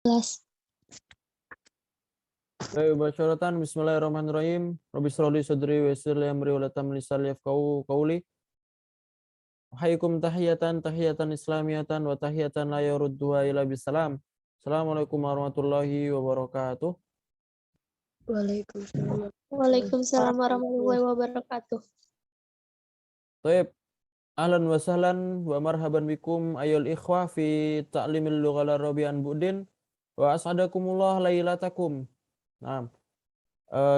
Kelas. Baik, basyaratan bismillahirrahmanirrahim. Rabbi shrah li sadri wa yassir li amri wa la tamli lisani yafqahu qawli. Hayyakum tahiyatan islamiyatan wa tahiyatan la yarudduha illa bisalam. Assalamualaikum warahmatullahi wabarakatuh. Waalaikumsalam. Waalaikumsalam warahmatullahi wabarakatuh. Baik, ahlan wa sahlan wa marhaban bikum ayyuhal ikhwah fi ta'limil lughal arabiyyah Budin wa as'adakumullah lailatakum. Naam.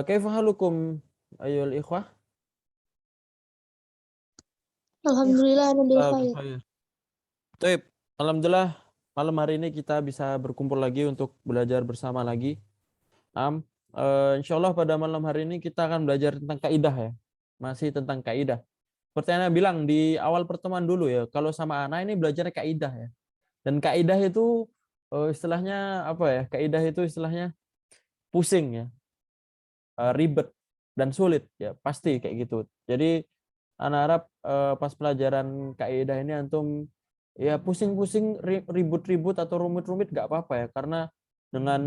Kaifa halukum ayyuhal ikhwah? Alhamdulillah ana bil khair. Baik, alhamdulillah malam hari ini kita bisa berkumpul lagi untuk belajar bersama lagi. Insya Allah pada malam hari ini kita akan belajar tentang kaidah ya. Masih tentang kaidah. Seperti yang Anda bilang di awal pertemuan dulu ya, kalau sama anak ini belajar kaidah ya. Dan kaidah itu istilahnya apa ya? Kaidah itu istilahnya pusing ya, ribet dan sulit ya, pasti kayak gitu. Jadi anak harap pas pelajaran kaidah ini antum ya pusing-pusing, ribut-ribut atau rumit-rumit nggak apa-apa ya, karena dengan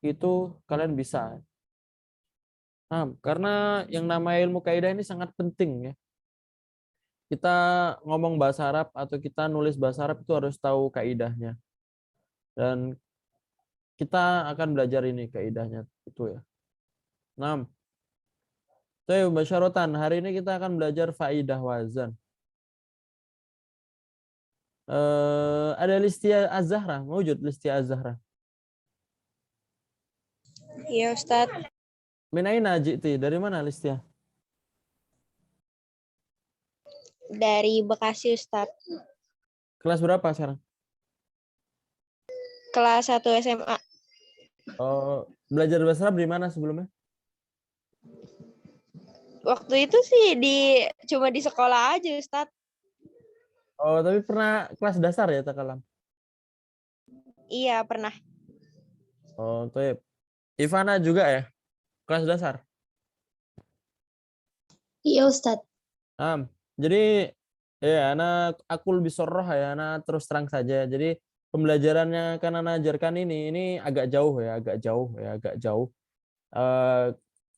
itu kalian bisa. Nah, karena yang namanya ilmu kaidah ini sangat penting ya. Kita ngomong bahasa Arab atau kita nulis bahasa Arab itu harus tahu kaidahnya. Dan kita akan belajar ini kaidahnya itu ya. Nah, basyaratan, hari ini kita akan belajar faidah wazan. Ada Listia Az-Zahra, mewujud Listia Az-Zahra. Iya Ustadz. Min aina ji'ti? Dari mana Listia? Dari Bekasi Ustadz. Kelas berapa sekarang? Kelas 1 SMA. Belajar bahasa Arab di mana sebelumnya? Waktu itu sih cuma di sekolah aja Ustadz. Tapi pernah kelas dasar ya Takalam? Iya pernah. Baik. Ivana juga ya? Kelas dasar? Iya Ustadz. Jadi ya aku lebih soroh ya, anak terus terang saja. Jadi pembelajarannya kan anak ajarkan ini agak jauh ya, agak jauh.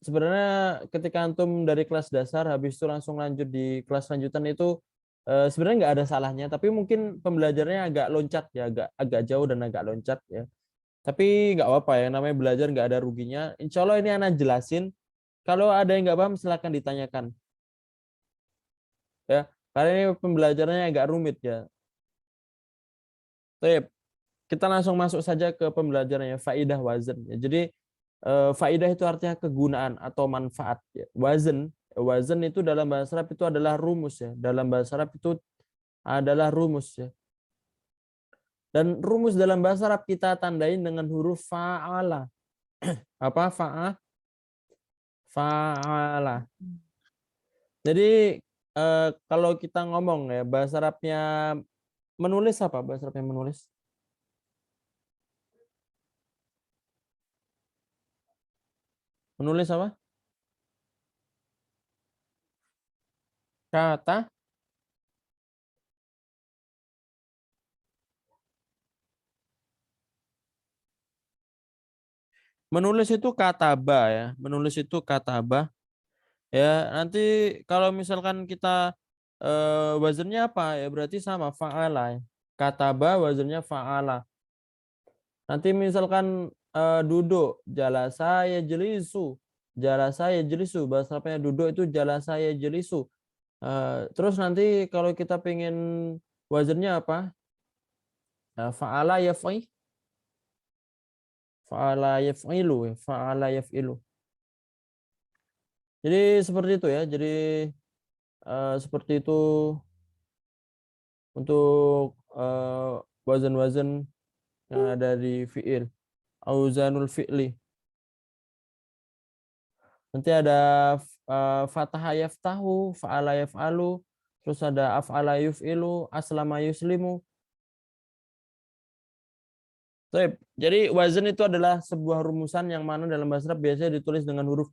Sebenarnya ketika antum dari kelas dasar habis itu langsung lanjut di kelas lanjutan itu sebenarnya nggak ada salahnya, tapi mungkin pembelajarannya agak loncat ya, agak jauh dan agak loncat ya. Tapi nggak apa-apa ya, namanya belajar nggak ada ruginya. Insya Allah ini anak jelasin. Kalau ada yang nggak paham silakan ditanyakan. Ya, karena ini pembelajarannya agak rumit ya. Baik, kita langsung masuk saja ke pembelajarannya faidah wazan. Ya. Jadi faidah itu artinya kegunaan atau manfaat. Ya. Wazan itu dalam bahasa Arab itu adalah rumus ya. Dalam bahasa Arab itu adalah rumus ya. Dan rumus dalam bahasa Arab kita tandain dengan huruf fa'ala. Apa fa'ala. Jadi kalau kita ngomong ya bahasa Arabnya menulis apa? Bahasa Arabnya menulis? Menulis apa? Kata. Menulis itu kataba ya. Menulis itu kataba. Ya, nanti kalau misalkan kita wazannya apa ya berarti sama fa'ala ya. Kataba wazannya fa'ala. Nanti misalkan duduk, jalasa yajlisu. Jalasa yajlisu, bahasa Arabnya duduk itu jalasa yajlisu. Terus nanti kalau kita pengen wazannya apa? Fa'ala yaf'i. Fa'ala yaf'ilu, fa'ala yaf'ilu. Jadi seperti itu ya. Jadi seperti itu untuk wazan-wazan yang ada di fi'il. Auzanul fi'li. Nanti ada fataha yaftahu, fa'ala yaf'alu, terus ada af'ala yuf'ilu, aslama yuslimu. Jadi wazan itu adalah sebuah rumusan yang mana dalam bahasa Arab biasanya ditulis dengan huruf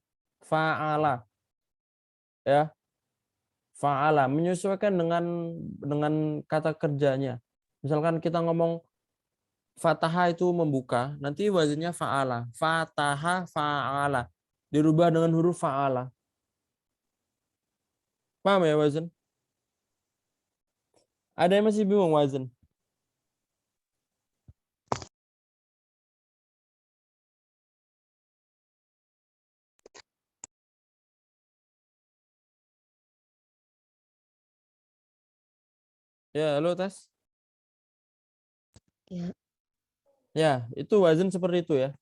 fa'ala. Ya. Fa'ala menyesuaikan dengan kata kerjanya. Misalkan kita ngomong fataha itu membuka, nanti wazannya fa'ala. Fataha fa'ala. Dirubah dengan huruf fa'ala. Paham ya wazan? Ada yang masih bingung wazan? Ya, halo tes. Ya. Ya, itu wazan seperti itu ya.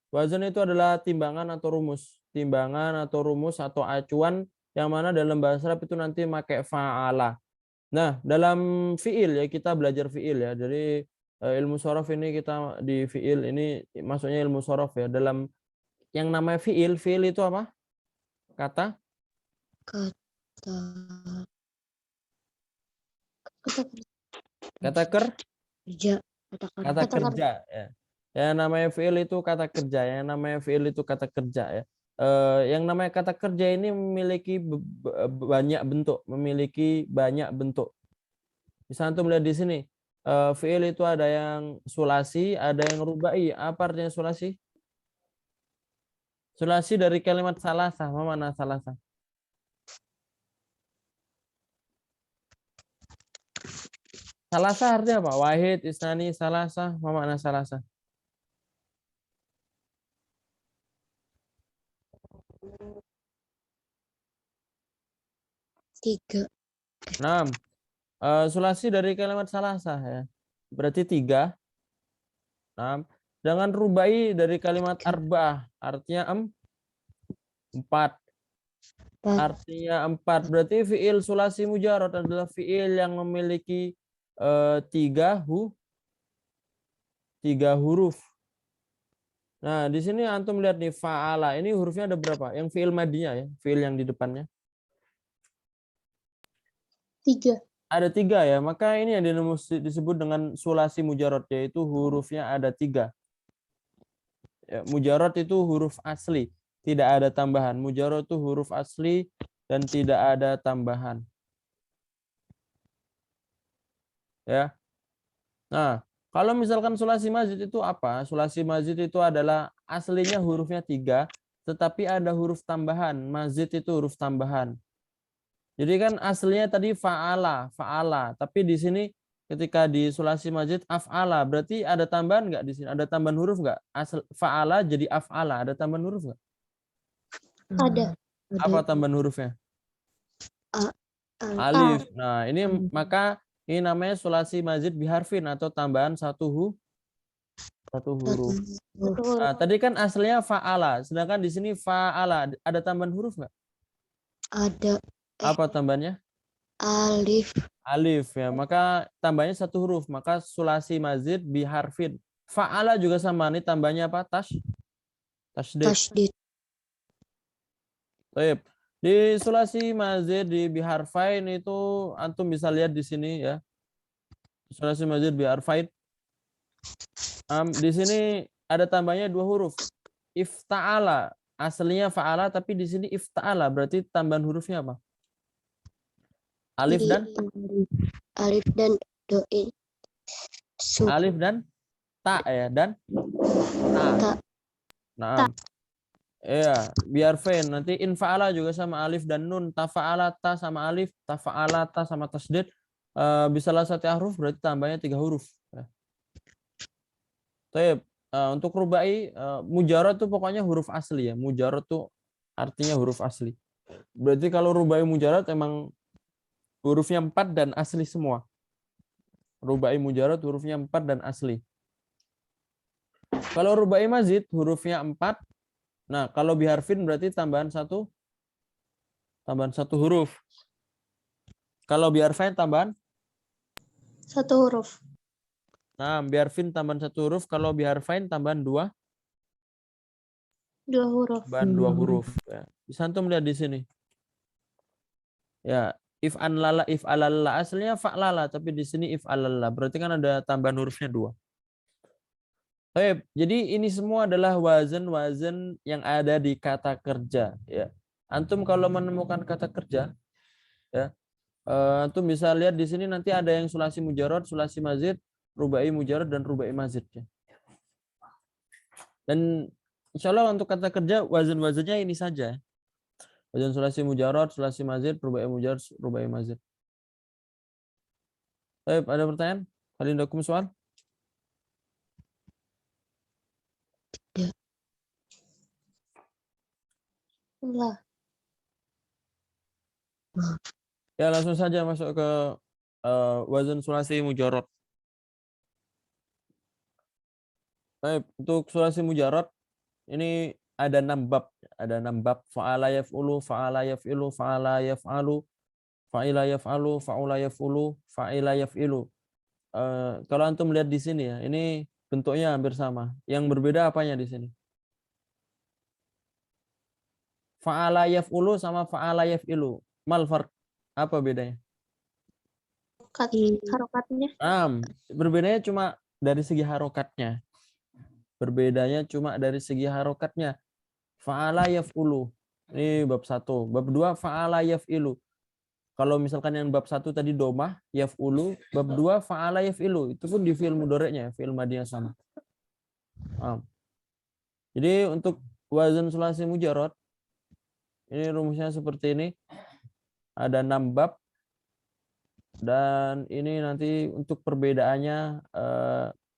Wazan itu adalah timbangan atau rumus. Timbangan atau rumus atau acuan yang mana dalam bahasa Arab itu nanti pakai fa'ala. Nah, dalam fiil ya, kita belajar fiil ya. Jadi ilmu shorof ini kita di fiil ini maksudnya ilmu shorof ya. Dalam yang namanya fiil itu apa? Kata Kata kerja. kata kerja ya. Yang namanya fiil itu kata kerja, yang namanya fiil itu kata kerja ya. Yang namanya kata kerja ini memiliki banyak bentuk, memiliki banyak bentuk. Bisa antum lihat di sini. Fiil itu ada yang sulasi, ada yang rubai. Apa artinya sulasi? Sulasi dari kalimat salasah. Apa mana salasah? Salasah artinya apa? Wahid, isnani, salasah. Apa makna salasah? Tiga. 6. Sulasi dari kalimat salasah ya. Berarti 3. 6. Dengan rubai dari kalimat arba'ah. Artinya 4. Artinya 4. Berarti fiil sulasi mujarad adalah fiil yang memiliki 3 huruf. Nah, di sini antum lihat nih fa'ala. Ini hurufnya ada berapa? Yang fiil madinya ya, fiil yang di depannya. 3. Ada 3 ya, maka ini yang disebut dengan sulasi mujarad, yaitu hurufnya ada 3. Ya, mujarad itu huruf asli, tidak ada tambahan. Mujarad itu huruf asli dan tidak ada tambahan. Ya. Nah, kalau misalkan sulasi mazid itu apa? Sulasi mazid itu adalah aslinya hurufnya 3, tetapi ada huruf tambahan. Mazid itu huruf tambahan. Jadi kan aslinya tadi fa'ala, tapi di sini ketika di sulasi mazid af'ala, berarti ada tambahan nggak di sini? Ada tambahan huruf nggak? Asal fa'ala jadi af'ala, ada tambahan huruf nggak? Ada. Apa tambahan hurufnya? Alif. Nah, ini maka ini namanya sulasi mazid biharfin atau tambahan satu huruf. Nah, tadi kan aslinya fa'ala, sedangkan di sini fa'ala. Ada tambahan huruf nggak? Ada. Apa tambahannya? Alif. Alif ya, maka tambahnya satu huruf, maka sulasi mazid biharfin. Fa'ala juga sama, nih tambahnya apa? Tasydid. Baik. Di sulasi mazid di biharfain itu antum bisa lihat di sini ya. Sulasi mazid biharfain. Di sini ada tambahnya 2 huruf. Ifta'ala, aslinya fa'ala tapi di sini ifta'ala, berarti tambahan hurufnya apa? Alif dan Doi. Alif dan ta ya, dan ta. Nah, ya, biharfain. Nanti infa'ala juga sama alif dan nun, tafa'ala ta sama alif, tafa'ala ta sama tasdid. Bisa lah 1 huruf berarti tambahnya 3 huruf. Baik, untuk rubai mujarad tuh pokoknya huruf asli ya. Mujarad tuh artinya huruf asli. Berarti kalau rubai mujarad emang hurufnya 4 dan asli semua. Rubai mujarad hurufnya 4 dan asli. Kalau rubai mazid hurufnya 4. Nah, kalau biharfin berarti tambahan satu huruf. Kalau biharfain tambahan 1 huruf. Nah, biharfin tambahan 1 huruf, kalau biharfain tambahan 2 huruf. Tambahan 2 huruf. Ya. Bisa antum lihat di sini. Ya, if anlala, if alalla, aslinya fa'lala, tapi di sini if alalla. Berarti kan ada tambahan hurufnya 2. Baik, jadi ini semua adalah wazan-wazan yang ada di kata kerja. Ya. Antum kalau menemukan kata kerja, ya, antum bisa lihat di sini nanti ada yang sulasi mujarad, sulasi mazid. rubai mujarad dan rubai mazid ya. Dan insya Allah untuk kata kerja wazan-wazannya ini saja. Wazan sulasi mujarad, sulasi mazid, rubai mujarad, rubai mazid. Baik, ada pertanyaan? Hal indakum soal? Tidak. Lah. Ya, langsung saja masuk ke wazan sulasi mujarad. Baik, untuk sulasi mujarad ini ada 6 bab. Ada 6 bab. Fa'ala yaf'ulu, fa'ala yaf'ilu, fa'ala yaf'alu, fa'ila yaf'alu, fa'ula yaf'ulu, fa'ila yaf'ilu. Kalau antum lihat di sini ya, ini bentuknya hampir sama. Yang berbeda apanya di sini? Fa'ala yaf'ulu sama fa'ala yaf'ilu. Mal farq? Apa bedanya? Harokatnya. Berbedanya cuma dari segi harokatnya. Berbedanya cuma dari segi harokatnya. Fa'ala yaf'ulu. Ini bab 1. Bab 2 fa'ala yaf'ilu. Kalau misalkan yang bab 1 tadi domah yaf'ulu, bab 2 fa'ala yaf'ilu. Itu pun di fi'il mudhari'nya, fi'il madhinya sama. Jadi untuk wazan sulasi mujarad ini rumusnya seperti ini. Ada 6 bab. Dan ini nanti untuk perbedaannya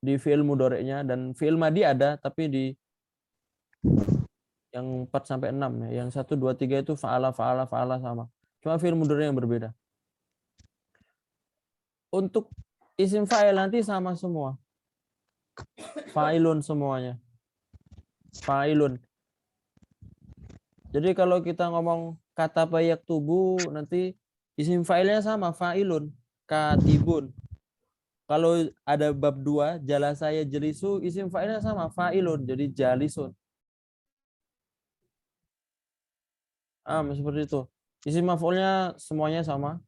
di fi'il mudhari'nya, dan fi'il madhi ada tapi di yang 4 sampai 6 ya. Yang 1 2 3 itu fa'ala sama. Cuma fi'il mudhari' yang berbeda. Untuk isim fa'il nanti sama semua. Fa'ilun semuanya. Fa'ilun. Jadi kalau kita ngomong kata payak tubuh nanti isim fa'ilnya sama, fa'ilun, katibun. Kalau ada bab 2, jalasaya jelisu, isim fa'ilnya sama, fa'ilun, jadi jalisun. Seperti itu. Isim maf'ulnya semuanya sama.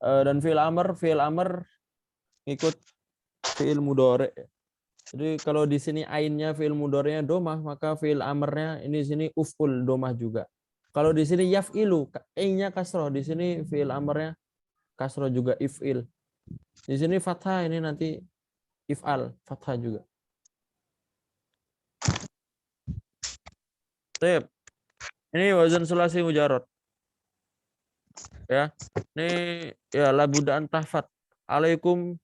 Dan fi'il amr ikut fi'il mudhari'. Jadi kalau di sini ainnya fi'il mudhari'nya domah, maka fi'il amrnya ini sini uf'ul domah juga. Kalau di sini yaf'ilu, ainnya kasroh, di sini fi'il amrnya kasroh juga, if'il. Di sini fathah, ini nanti if'al, fathah juga. Baik. Ini wazan sulasi mujarad. Ya. Ini ya labudda an tahfad. Alaikum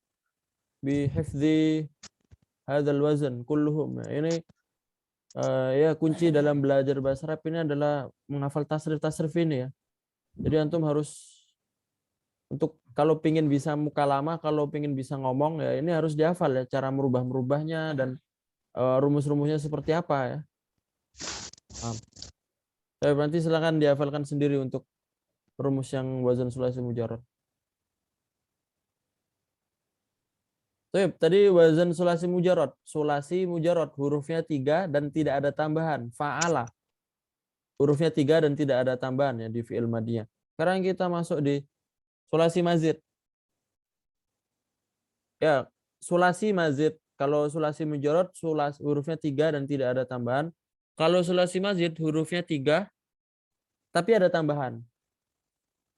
bi hifdzi hadzal wazan kulluhum. Ini ya kunci dalam belajar bahasa Arab ini adalah menghafal tasrif ini ya. Jadi antum harus untuk kalau pingin bisa mukalamah, kalau pingin bisa ngomong ya ini harus dihafal ya, cara merubah-merubahnya dan rumus-rumusnya seperti apa ya. Nanti silakan dihafalkan sendiri untuk rumus yang wazan sulasi mujarad. Tadi wazan sulasi mujarad hurufnya 3 dan tidak ada tambahan. Fa'ala hurufnya 3 dan tidak ada tambahan ya di fi'il madhiyah. Sekarang kita masuk di sulasi mazid. Ya, sulasi mazid. Kalau sulasi mujarad hurufnya 3 dan tidak ada tambahan. Kalau sulasi mazid hurufnya 3 tapi ada tambahan.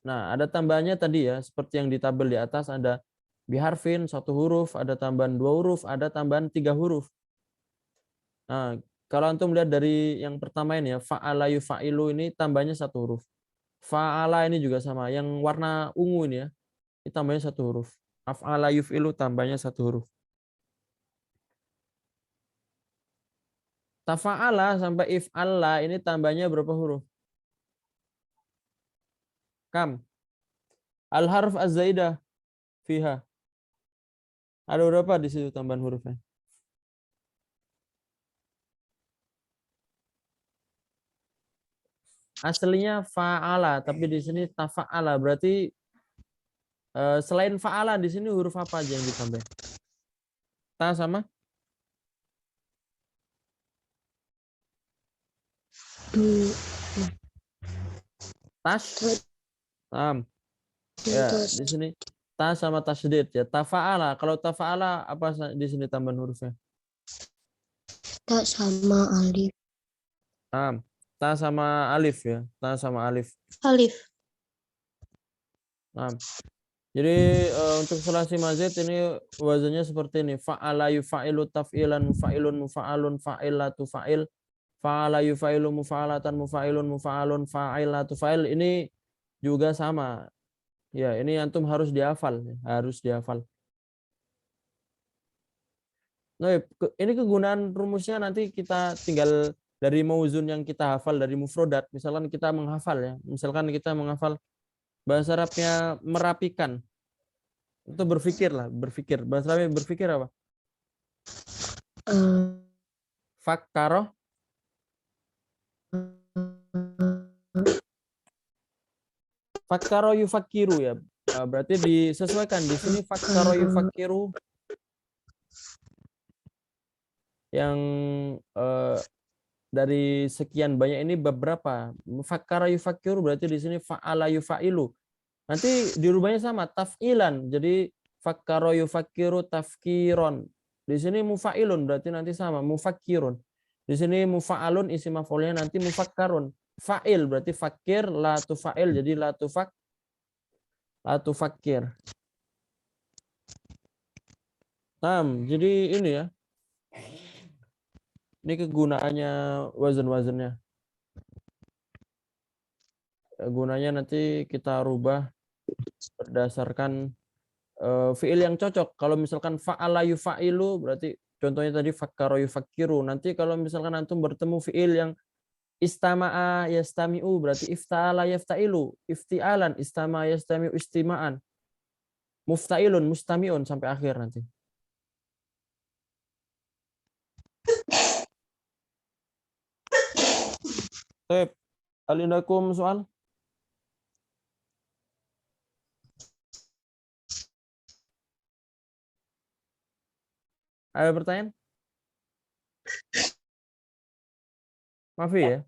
Nah, ada tambahannya tadi ya, seperti yang di tabel di atas ada biharfin 1 huruf, ada tambahan 2 huruf, ada tambahan 3 huruf. Nah, kalau antum lihat dari yang pertama ini ya, fa'ala yufa'ilu ini tambahnya 1 huruf. Fa'ala ini juga sama, yang warna ungu ini ya, ini tambahnya 1 huruf. Af'ala yuf'ilu tambahnya 1 huruf. Tafa'ala sampai if'alla ini tambahnya berapa huruf? Kam? Al-harf az-zaidah fiha. Ada berapa di situ tambahan hurufnya? Aslinya fa'ala, tapi di sini tafa'ala. Berarti selain fa'ala di sini huruf apa aja yang ditambah? Ta sama? Tash? Ya, di sini ta sama tasydid ya. Tafa'ala. Kalau tafa'ala apa di sini tambahan hurufnya? Ta sama alif. Ta sama alif ya. Ta sama alif. Alif. Jadi untuk sulasi mazid ini wazannya seperti ini. Fa'ala yufa'ilu taf'ilan mufa'ilun mufa'alun fa'ilatu fa'il. Fa'ala yufa'ilu mufa'alatan mufa'ilun mufa'alun fa'ilatu fa'il. Ini juga sama. Ya, ini antum harus dihafal, harus dihafal. Nah, ini kegunaan rumusnya nanti kita tinggal dari mauzun yang kita hafal dari mufrodat. Misalkan kita menghafal ya. Misalkan kita menghafal bahasa Arabnya merapikan. Itu berpikir lah, berpikir. Bahasa Arabnya berpikir apa? Fakkaro. Fakkaro yufakiru ya. Berarti disesuaikan di sini fakkaro yufakiru yang dari sekian banyak ini beberapa. Fakkara yufakiru berarti di sini fa'ala yufa'ilu. Nanti dirubahnya sama taf'ilan. Jadi fakkaro yufakiru tafkiron. Di sini mufa'ilun berarti nanti sama mufakirun. Di sini mufa'alun isi maf'ulnya nanti mufakkarun. Fa'il berarti fakir la tufa'il jadi la tufakir. Jadi ini ya. Ini kegunaannya wazan-wazannya. Gunanya nanti kita rubah berdasarkan fiil yang cocok. Kalau misalkan fa'ala yufa'ilu berarti contohnya tadi fakkara yufakiru. Nanti kalau misalkan antum bertemu fiil yang istama'a yastami'u berarti ifta'ala yafta'ilu. Ifti'alan istama'a yastami'u istima'an. Mufta'ilun mustami'un sampai akhir nanti. Baik, alindakum soal? Ada pertanyaan? Maafi ya.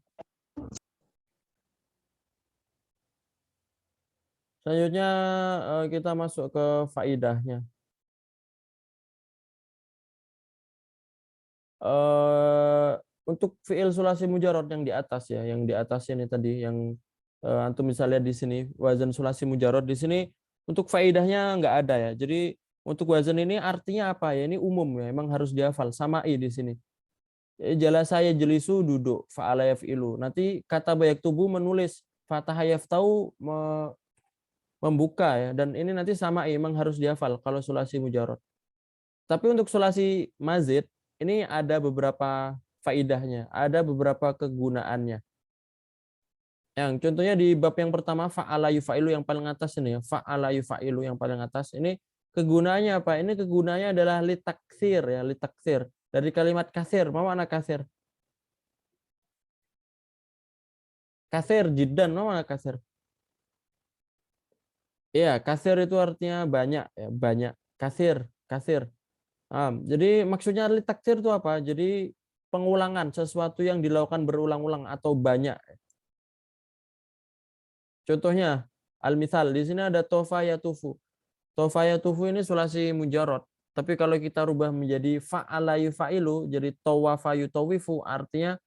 Selanjutnya kita masuk ke faidahnya. Untuk fiil sulasi mujarrad yang di atas ya, yang di atas ini tadi yang antum bisa lihat di sini wazan sulasi mujarrad di sini untuk faidahnya nggak ada ya. Jadi untuk wazan ini artinya apa ya? Ini umum ya, emang harus dihafal samai di sini. Jalasa yajlisu duduk, fa'ala yaf'ilu. Nanti kata bayak tubuh menulis, fataha yaftau membuka ya, dan ini nanti samai emang harus dihafal kalau sulasi mujarrad. Tapi untuk sulasi mazid ini ada beberapa faidahnya, ada beberapa kegunaannya. Yang contohnya di bab yang pertama fa'ala yufa'ilu yang paling atas ini ya, fa'ala yufa'ilu yang paling atas ini kegunaannya apa? Ini kegunaannya adalah litaksir ya, litaksir. Dari kalimat kasir, apa makna kasir? Kasir jiddan, apa makna kasir? Iya, kasir itu artinya banyak ya, banyak. Kasir, kasir. Jadi maksudnya litaksir itu apa? Jadi pengulangan sesuatu yang dilakukan berulang-ulang atau banyak. Contohnya, al-misal di sini ada tofa yatufu. Tofa yatufu ini sulasi mujarrad. Tapi kalau kita rubah menjadi fa'ala yufa'ilu, jadi tawafa yutawifu artinya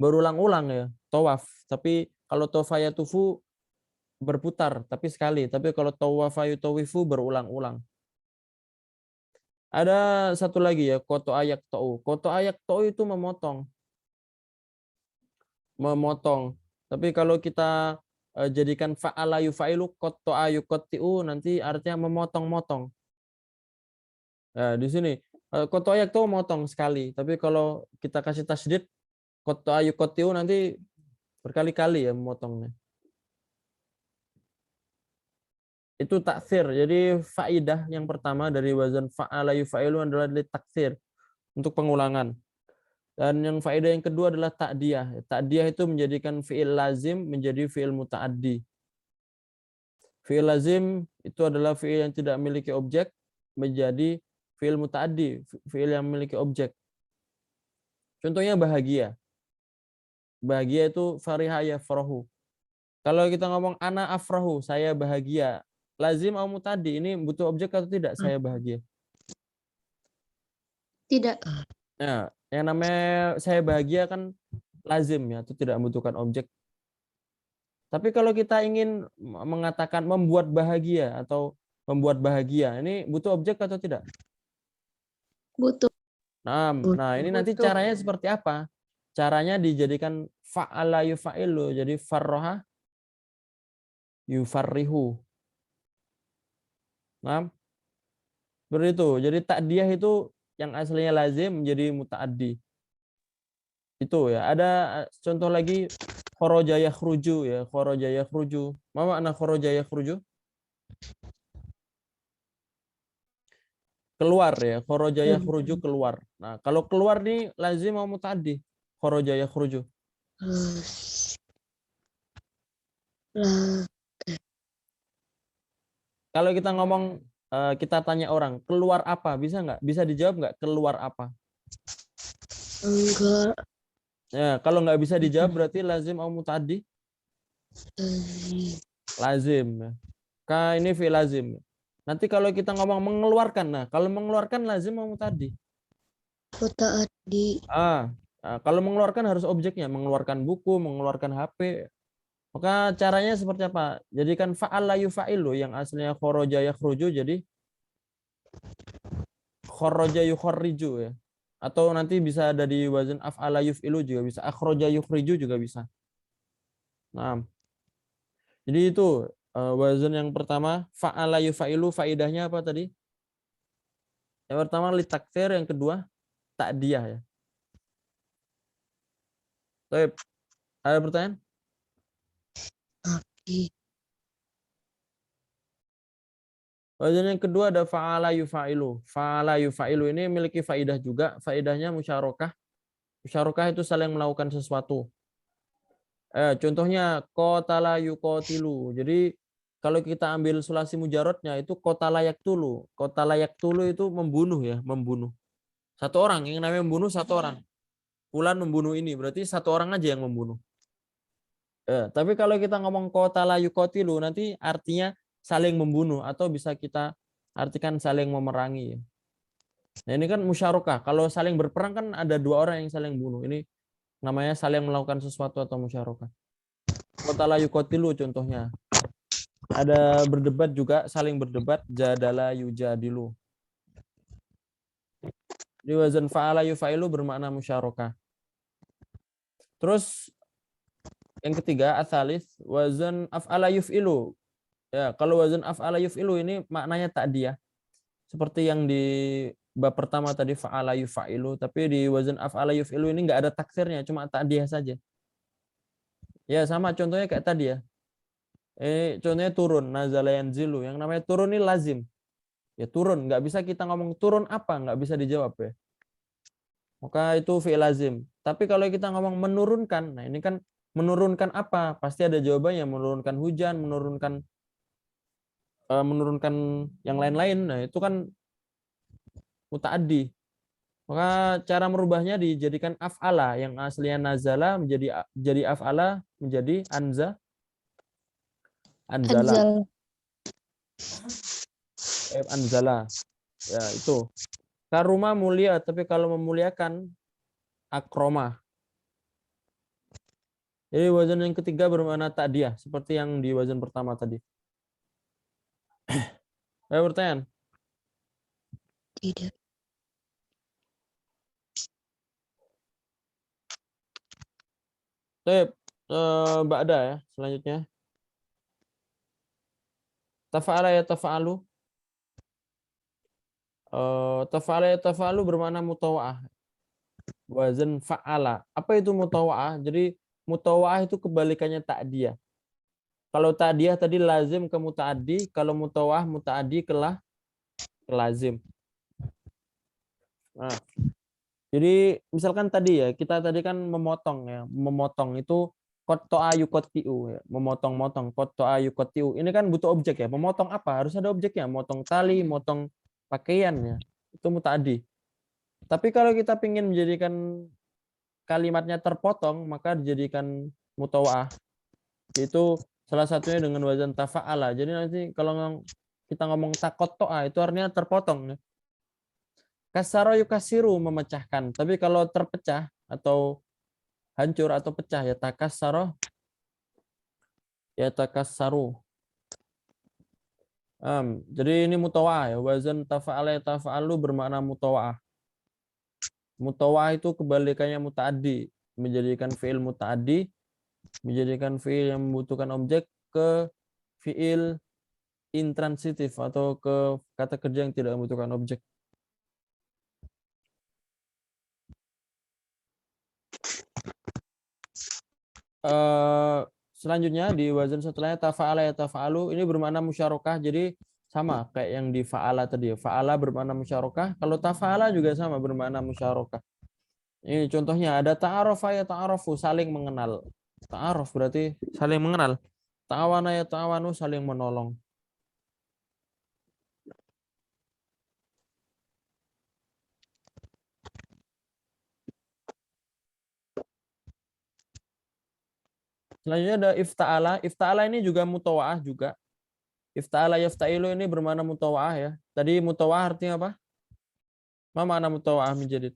berulang-ulang ya, tawaf. Tapi kalau tofa yatufu berputar tapi sekali. Tapi kalau tawafa yutawifu berulang-ulang. Ada satu lagi ya, koto ayak to'u. Koto ayak to'u itu memotong. Memotong. Tapi kalau kita jadikan fa'ala yufa'ilu koto ayu kotiu nanti artinya memotong-motong. Nah, di sini koto ayak to'u motong sekali. Tapi kalau kita kasih tasydid koto ayu kotiu nanti berkali-kali ya memotongnya. Itu taksir. Jadi faidah yang pertama dari wazan fa'ala yufa'ilu adalah taksir untuk pengulangan. Dan yang faedah yang kedua adalah ta'diyah. Ta'diyah itu menjadikan fi'il lazim menjadi fi'il muta'addi. Fi'il lazim itu adalah fi'il yang tidak memiliki objek menjadi fi'il muta'addi, fi'il yang memiliki objek. Contohnya bahagia. Bahagia itu fariha yafrahu. Kalau kita ngomong ana afrahu, saya bahagia. Lazim atau muta'addi, ini butuh objek atau tidak saya bahagia? Tidak. Nah, yang namanya saya bahagia kan lazim ya, itu tidak membutuhkan objek. Tapi kalau kita ingin mengatakan membuat bahagia atau membuat bahagia. Ini butuh objek atau tidak? Butuh. Nah, ini nanti Butuh. caranya seperti apa? Caranya dijadikan fa'ala yufa'ilu. Jadi farroha yufarrihu. Nah, seperti itu. Jadi ta'diyah itu yang aslinya lazim menjadi muta'addi. Itu ya. Ada contoh lagi kharaja yakhruju ya, kharaja yakhruju. Ma makna kharaja yakhruju? Keluar ya, kharaja yakhruju keluar. Nah, kalau keluar nih lazim mau muta'addi. Kharaja yakhruju. Lah, Kalau kita ngomong kita tanya orang, keluar apa? Bisa nggak? Bisa dijawab nggak keluar apa? enggak. Ya, kalau nggak bisa dijawab berarti lazim au muta'addi? Lazim. Ya. Ini fi lazim. Nanti kalau kita ngomong mengeluarkan, nah kalau mengeluarkan lazim au muta'addi? Muta'addi. Kalau mengeluarkan harus objeknya, mengeluarkan buku, mengeluarkan HP. Maka caranya seperti apa? Jadikan fa'ala yufa'ilu yang aslinya kharaja yakhruju jadi kharaja yukharriju ya. Atau nanti bisa ada di wazan af'ala yuf'ilu juga bisa, akhraja yukhriju juga bisa. Nah, jadi itu wazan yang pertama fa'ala yufa'ilu, faidahnya apa tadi? Yang pertama litaktsir, yang kedua ta'diyah ya. Baik. Ada pertanyaan? Nabi. Wazan yang kedua ada fa'ala yufa'ilu. Fa'ala yufa'ilu ini memiliki faidah juga. Faidahnya musyarakah. Musyarakah itu saling melakukan sesuatu. Contohnya qatala yuqatilu. Jadi kalau kita ambil sulasi mujarotnya itu qatala yaqtulu. Qatala yaqtulu itu membunuh ya, membunuh. Satu orang, yang namanya membunuh satu orang. Fulan membunuh ini, berarti satu orang aja yang membunuh. Tapi kalau kita ngomong qatala yuqatilu nanti artinya saling membunuh atau bisa kita artikan saling memerangi. Nah, ini kan musyarakah. Kalau saling berperang kan ada dua orang yang saling bunuh. Ini namanya saling melakukan sesuatu atau musyarakah. Qatala yuqatilu contohnya. Ada berdebat juga, saling berdebat, jadala yujadilu. Di wazan fa'ala yufa'ilu bermakna musyarakah. Terus yang ketiga atsalis wazan af'ala yuf'ilu. Ya, kalau wazan af'ala yuf'ilu ini maknanya ta'diyah. Seperti yang di bab pertama tadi fa'ala yufa'ilu, tapi di wazan af'ala yuf'ilu ini enggak ada taksirnya, cuma ta'diyah saja. Ya, sama contohnya kayak tadi ya. Contohnya turun, nazala yanzilu. Yang namanya turun ini lazim. Ya turun, nggak bisa kita ngomong turun apa, nggak bisa dijawab ya. Maka itu fi'il lazim. Tapi kalau kita ngomong menurunkan, nah ini kan menurunkan apa? Pasti ada jawabannya, menurunkan hujan, menurunkan yang lain-lain. Nah, itu kan muta'addi. Maka cara merubahnya dijadikan af'ala yang aslinya nazala jadi af'ala menjadi anzala. Anzal. Anzala. Ya, itu. Karuma mulia, tapi kalau memuliakan akroma. Jadi wazan yang ketiga bermakna ta'diyah, seperti yang di wazan pertama tadi. Ada pertanyaan? Tidak. Baik, ba'da ya, selanjutnya. Tafa'ala ya tafa'alu. Tafa'ala ya tafa'alu bermakna mutawa'ah. Wazan fa'ala. Apa itu mutawa'ah? Jadi mutawa'ah itu kebalikannya ta'diyah. Kalau ta'diyah tadi lazim ke muta'addi, kalau mutawa'ah muta'addi ke lazim. Nah, jadi misalkan tadi ya, kita tadi kan memotong ya, memotong itu qat'a yuqatti'u ya, memotong-motong qat'a yuqatti'u. Ini kan butuh objek ya. Memotong apa? Harus ada objeknya, motong tali, motong pakaian ya. Itu muta'addi. Tapi kalau kita ingin menjadikan kalimatnya terpotong, maka dijadikan mutawa'ah. Itu salah satunya dengan wazan tafa'ala. Jadi nanti kalau kita ngomong taqatta'a itu artinya terpotong ya. Kasara yukasiru memecahkan. Tapi kalau terpecah atau hancur atau pecah ya takassara ya takassaru. Jadi ini mutawa'ah ya. Wazan tafa'ala tafa'alu bermakna mutawa'ah. Mutawa'ah itu kebalikannya muta'addi, menjadikan fi'il muta'addi, menjadikan fi'il yang membutuhkan objek ke fi'il intransitif atau ke kata kerja yang tidak membutuhkan objek. Selanjutnya di wazan setelahnya tafa'ala ya tafa'alu ini bermakna musyarakah, jadi sama kayak yang di fa'ala tadi ya. Fa'ala bermakna musyarakah, kalau tafa'ala juga sama bermakna musyarakah. Ini contohnya ada ta'arafa ya ta'arafu, saling mengenal. Ta'aruf berarti saling mengenal. Ta'awana ya ta'awanu, saling menolong. Selanjutnya ada ifta'ala. Ifta'ala ini juga mutawa'ah juga. Ifta'ala yafta'ilu ini bermakna mutawa'ah ya. Tadi mutawa'ah artinya apa? Apa makna mutawa'ah menjadi?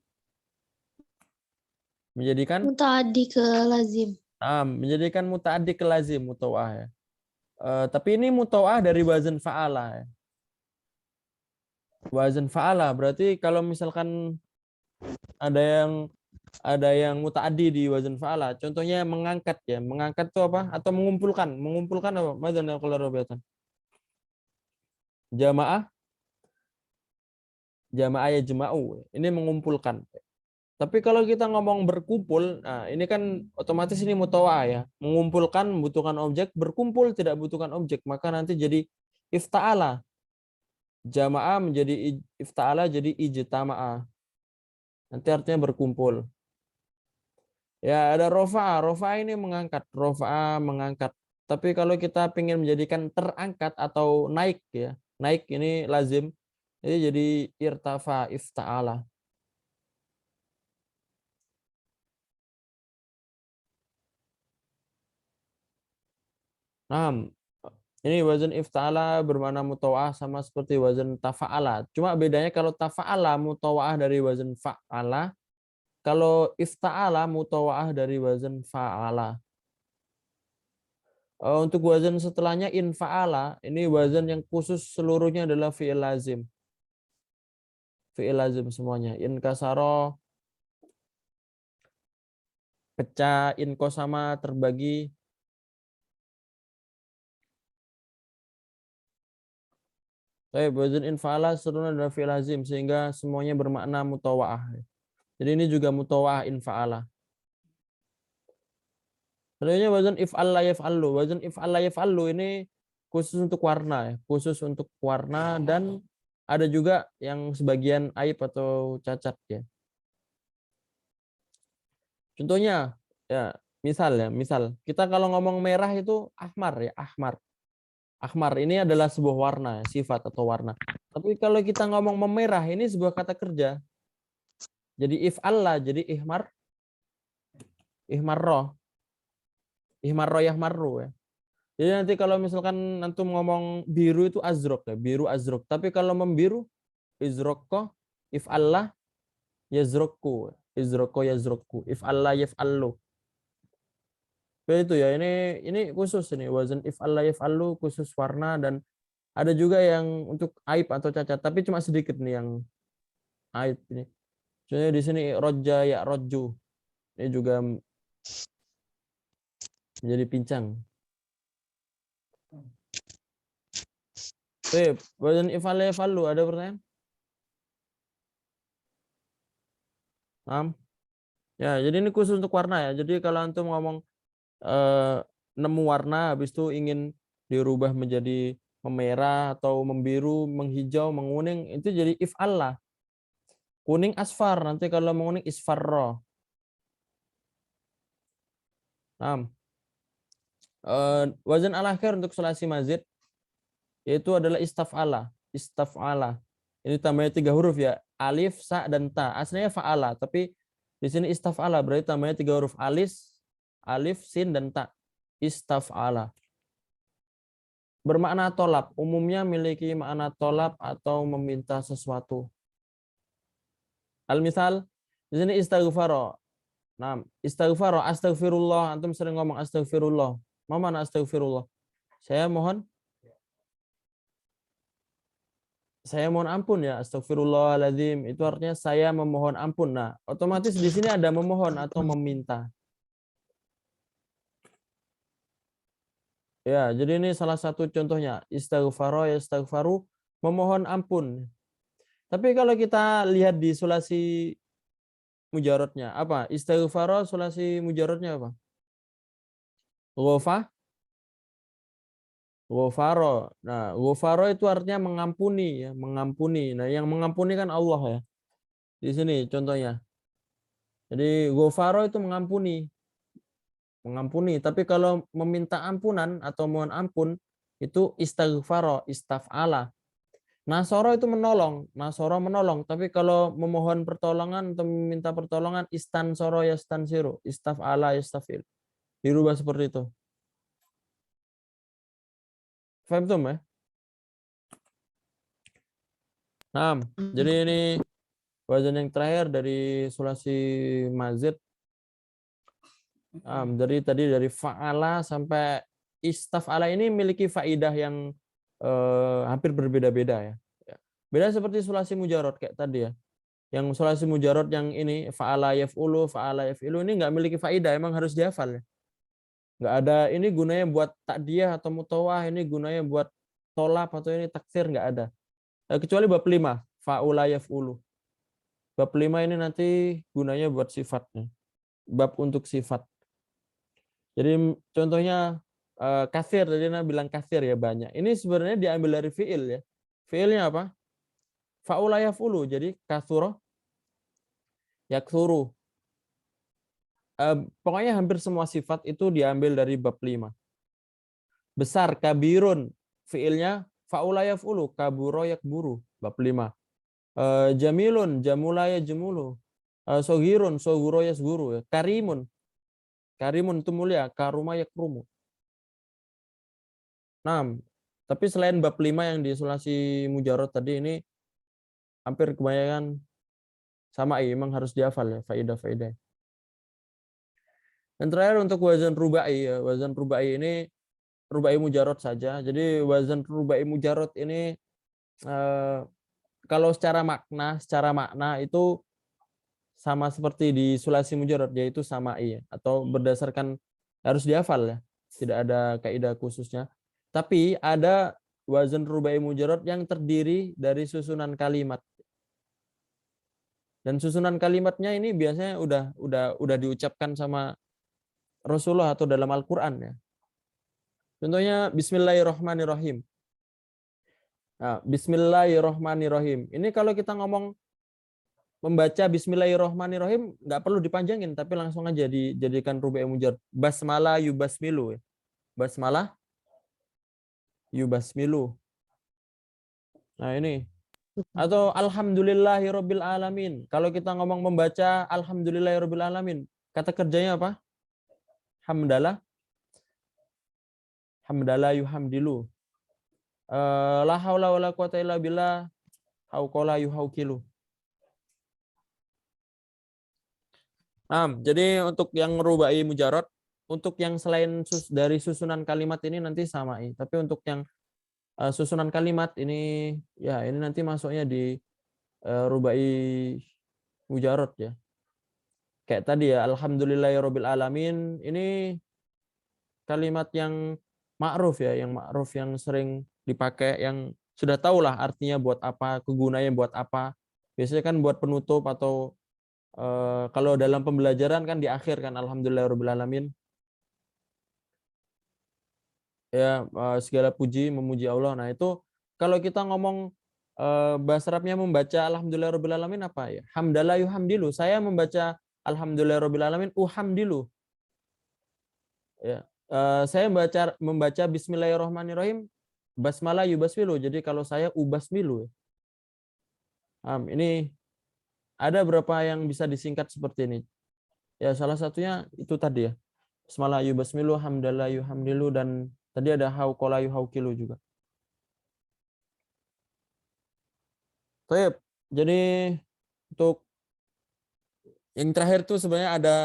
Menjadikan Muta'addi ke lazim. menjadikan muta'addi ke lazim mutawa'ah ya. Tapi ini mutawa'ah dari wazan fa'ala ya. Wazan fa'ala berarti kalau misalkan ada yang muta'addi di wazan fa'ala, contohnya mengangkat ya. Mengangkat itu apa? Atau mengumpulkan. Mengumpulkan apa? Madzan qala jamaah ya jema'u. Ini mengumpulkan. Tapi kalau kita ngomong berkumpul, nah ini kan otomatis ini mutawa'ah ya. Mengumpulkan membutuhkan objek, berkumpul tidak butuhkan objek, maka nanti jadi ifta'ala. Jamaah menjadi ifta'ala jadi ijtama'a. Nanti artinya berkumpul. Ya ada rofa'a. Rofa'a ini mengangkat. Rofa'a mengangkat. Tapi kalau kita ingin menjadikan terangkat atau naik ya. Naik ini lazim. Jadi irtafa ifta'ala. Nah, ini wazan ifta'ala bermakna mutawa'ah sama seperti wazan tafa'ala. Cuma bedanya kalau tafa'ala mutawa'ah dari wazan fa'ala. Kalau ifta'ala mutawa'ah dari wazan fa'ala. Untuk wazan setelahnya infa'ala, ini wazan yang khusus seluruhnya adalah fi'il lazim. Fi'il lazim semuanya. In kasaro, pecah, in kosama, terbagi. Wazan infa'ala seluruhnya adalah fi'il lazim, sehingga semuanya bermakna mutawa'ah. Jadi ini juga mutawa'ah infa'ala. Selanjutnya wazan if'alla yaf'allu. Wazan if'alla yaf'allu ini khusus untuk warna ya, khusus untuk warna, dan ada juga yang sebagian aib atau cacat ya. Contohnya ya, misal kita kalau ngomong merah itu ahmar ya, ahmar. Ahmar ini adalah sebuah warna, sifat atau warna. Tapi kalau kita ngomong memerah ini sebuah kata kerja. Jadi if'alla jadi ihmar, ihmarro. Ihmarro yahmarru ya. Jadi nanti kalau misalkan antum ngomong biru itu azrok ya, biru azrok. Tapi kalau membiru izrokko, if Allah yazrokku, izrokko yazrokku, if Allah yaf'allu. Itu ya, ini khusus ini wazan if Allah yaf'allu khusus warna, dan ada juga yang untuk aib atau cacat, tapi cuma sedikit nih yang aib ini. Contohnya di sini roja ya roju. Ini juga menjadi pincang. Baik, wazan if'ala yaf'allu ada pertanyaan? Ya, jadi ini khusus untuk warna ya. Jadi kalau antum ngomong nemu warna habis itu ingin dirubah menjadi memerah atau membiru, menghijau, menguning, itu jadi if'alla. Kuning asfar, nanti kalau menguning isfarro. Wazan al-akhir untuk sulasi mazid yaitu adalah istaf'ala. Istaf'ala. Ini tambahnya 3 huruf ya. Alif, sa, dan ta. Aslinya fa'ala, tapi di sini istaf'ala berarti tambahnya 3 huruf. Alif, sin, dan ta. Istaf'ala. Bermakna tolab. Umumnya memiliki makna tolab atau meminta sesuatu. Al-misal, di sini istaghfaro. Nah, istaghfaro, astagfirullah. Antum sering ngomong astagfirullah. Apa makna astagfirullah? Saya mohon saya mohon ampun ya, astagfirullahaladzim, itu artinya saya memohon ampun. Nah, otomatis di sini ada memohon atau meminta. Ya, jadi ini salah satu contohnya, istighfaro yastaghfaru, memohon ampun. Tapi kalau kita lihat di sulasi mujarotnya, apa? Istighfaro sulasi mujarotnya apa? Ghafaro. Nah, ghafaro itu artinya mengampuni ya, mengampuni. Nah, yang mengampuni kan Allah ya. Di sini contohnya. Jadi ghafaro itu mengampuni. Mengampuni, tapi kalau meminta ampunan atau mohon ampun itu istighfaro, istaf'ala. Nasoro itu menolong, nasoro menolong, tapi kalau memohon pertolongan atau meminta pertolongan istansoro yastansiru, istaf'ala yastafil. Dirubah seperti itu. Paham tuh, ya? Nah, jadi ini wazan yang terakhir dari sulasi mazid. Dari tadi dari fa'ala sampai istaf'ala ini memiliki faidah yang hampir berbeda-beda ya. Beda seperti sulasi mujarot kayak tadi ya. Yang sulasi mujarot yang ini fa'ala yaf'ulu, fa'ala yaf'ilu ini nggak memiliki faidah, emang harus dihafal ya. Nggak ada ini gunanya buat takdiyah atau mutawah, ini gunanya buat tolap atau ini taksir, nggak ada. Kecuali bab 5, fa'ula yaf'ulu. Bab 5 ini nanti gunanya buat sifatnya. Bab untuk sifat. Jadi contohnya kasir, tadi Nabi bilang kasir ya banyak. Ini sebenarnya diambil dari fi'il ya. Fi'ilnya apa? Fa'ula yaf'ulu. Jadi kasuro yaksuru. Pokoknya hampir semua sifat itu diambil dari bab 5. Besar, kabirun. Fi'ilnya fa'ula yaf'ulu. Kaburo yakburu. Bab 5. Jamilun, jamula yajmulu. Sogirun, soguro yasguru. Karimun. Karimun itu mulia, karuma yakrumu. Nah, tapi selain bab 5 yang di sulasi mujarot tadi ini hampir kebanyakan sama memang harus dihafal ya, faidah-faidah. Dan terakhir untuk wazan rubai ya, wazan rubai ini rubai mujarot saja. Jadi wazan rubai mujarot ini kalau secara makna itu sama seperti di sulasi mujarot, yaitu sama'i atau berdasarkan harus dihafal ya, tidak ada kaidah khususnya. Tapi ada wazan rubai mujarot yang terdiri dari susunan kalimat. Dan susunan kalimatnya ini biasanya udah diucapkan sama Rasulullah atau dalam Al-Qur'an ya. Contohnya bismillahirrahmanirrahim. Nah, bismillahirrahmanirrahim. Ini kalau kita ngomong membaca bismillahirrahmanirrahim nggak perlu dipanjangin, tapi langsung aja dijadikan rubai mujarad. Basmalah yubasmilu. Basmalah yubasmilu. Nah ini. Atau alhamdulillahirabbil alamin. Kalau kita ngomong membaca alhamdulillahirabbil alamin, kata kerjanya apa? Hamdalah. Hamdalah yuhamdilu. La haula wala quwata illa billah. Hauqala yuhauqilu. Jadi untuk yang rubai mujarad, untuk yang selain dari susunan kalimat ini nanti samai. Tapi untuk yang susunan kalimat ini ya ini nanti masuknya di rubai mujarad ya. Kayak tadi ya, alhamdulillahirabbil alamin, ini kalimat yang ma'ruf ya, yang ma'ruf yang sering dipakai, yang sudah tahulah artinya buat apa, kegunaannya buat apa. Biasanya kan buat penutup atau kalau dalam pembelajaran kan di akhir kan alhamdulillahirabbil alamin. Ya, segala puji memuji Allah. Nah, itu kalau kita ngomong bahasa Arabnya membaca alhamdulillahirabbil alamin apa ya? Hamdalah yuhamdilu. Saya membaca alhamdulillahirabbil alamin uhamdilu. Ya. Saya membaca bismillahirrahmanirrahim basmalah yubasmilu. Jadi kalau saya ubasmilu. Ini ada berapa yang bisa disingkat seperti ini? Ya, salah satunya itu tadi ya. Basmalah yubasmilu, hamdalah yuhamdilu, dan tadi ada hauqala yuhauqilu juga. Baik. Jadi untuk yang terakhir tuh sebenarnya ada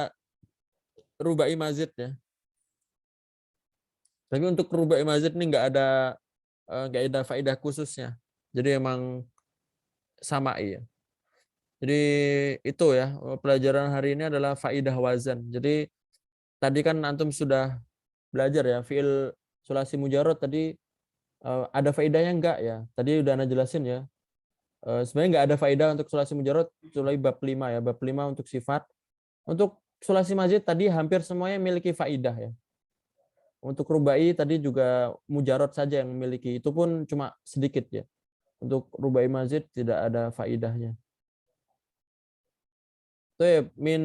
rubai mazid ya. Tapi untuk rubai mazid ini nggak ada faedah khususnya. Jadi emang sama ya. Jadi itu ya, pelajaran hari ini adalah faidah wazan. Jadi tadi kan antum sudah belajar ya, fiil sulasi mujarrad tadi ada faedahnya enggak ya? Tadi udah Ana jelasin ya. Sebenarnya enggak ada faedah untuk sulasi mujarrad kecuali bab 5 ya. Bab 5 untuk sifat. Untuk sulasi mazid tadi hampir semuanya memiliki faedah ya. Untuk rubai tadi juga mujarrad saja yang memiliki. Itu pun cuma sedikit ya. Untuk rubai mazid tidak ada faedahnya. Baik, min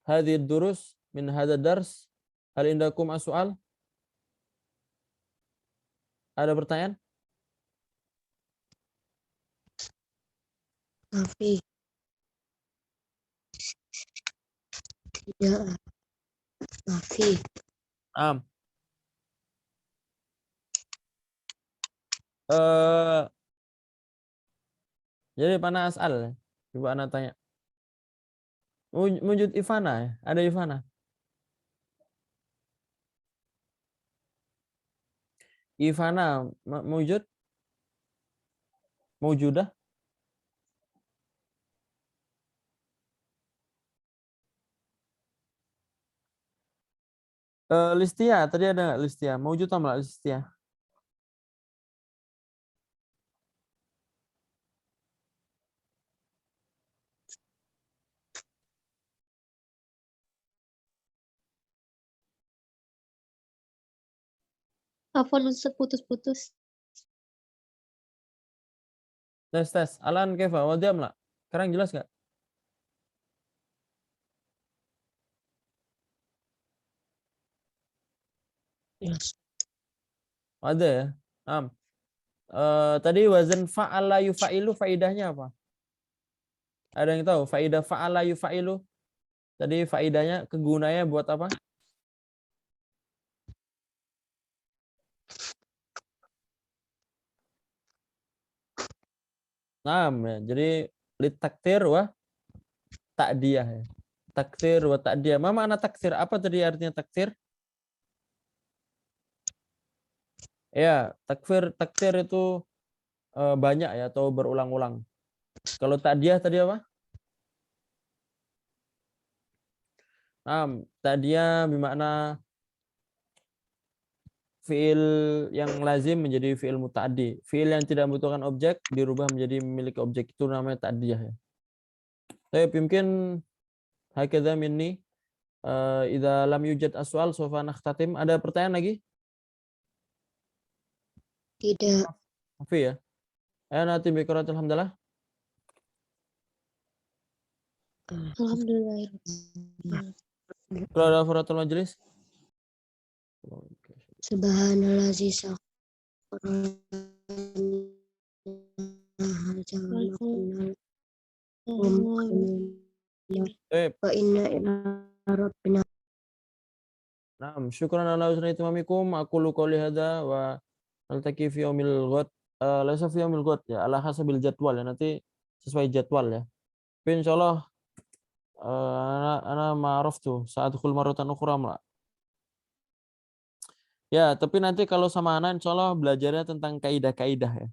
hadhihi durus, min hadha dars, hal indakum as-su'al? Ada pertanyaan? Mafi. Tidak. Mafi. Am. Jadi mana asal? Coba Ana tanya. Wujud Ivana ya? Ada Ivana? Ivana wujud? Mewujudah? Listia, tadi ada nggak Listia? Mewujud sama nggak Listia? Afwan Ustaz putus-putus. Tes. Alan Keva, wadiam lah. Sekarang jelas nggak? Yes. Ada ya? Am. Tadi wazan fa'ala yufa'ilu faidahnya apa? Ada yang tahu? Faidah fa'ala yufa'ilu. Tadi faidahnya, kegunaannya buat apa? Nah, ya. Jadi litaktir wa ta'diyah ya. Taktir wa ta'diyah. Ma makna taktir? Apa tadi artinya taktir? Ya, taktir itu banyak ya atau berulang-ulang. Kalau ta'diyah tadi apa? Ta'diyah bermakna fiil yang lazim menjadi fiil muta'addi. Fiil yang tidak membutuhkan objek dirubah menjadi memiliki objek, itu namanya ta'diyah ya. Tapi mungkin hakadha minni idza lam yujad aswal sawfa nakhtatim. Ada pertanyaan lagi? Tidak. Mafi ya. Ayo nanti biqiratul hamdalah. Alhamdulillah. Kalau ada furatul majlis. Subhanallazi wa inna ila rabbina. Naam, syukran ala husni itimamikum. Aqulu qouli hadza wa naltaqi fi yaumil ghad. Laisa fi yaumil ghad ya, ala hasabil jadwal ya, nanti sesuai jadwal ya. Tapi insyaallah ana ma'araftu sa'adkhul marratan ukhra ma. Ya, tapi nanti kalau sama Ana insyaallah belajarnya tentang kaidah-kaidah ya.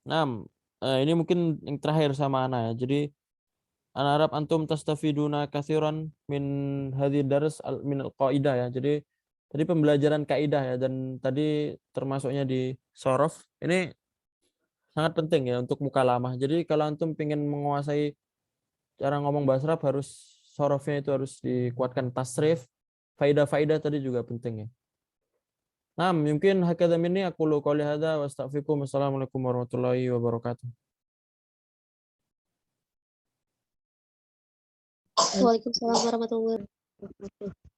Naam, ini mungkin yang terakhir sama Ana ya. Jadi Ana harap antum tastafiduna katsiran min hadhihi dars min al-qaidah ya. Jadi tadi pembelajaran kaidah ya, dan tadi termasuknya di shorof. Ini sangat penting ya untuk mukalamah. Jadi kalau antum ingin menguasai cara ngomong bahasa Arab, harus shorofnya itu harus dikuatkan, tasrif, faidah-faidah tadi juga penting ya. Nah, mungkin hakadha minni aqulu qouli hadza wa astaghfirukum. Wassalamualaikum warahmatullahi wabarakatuh. Waalaikumsalam warahmatullahi wabarakatuh.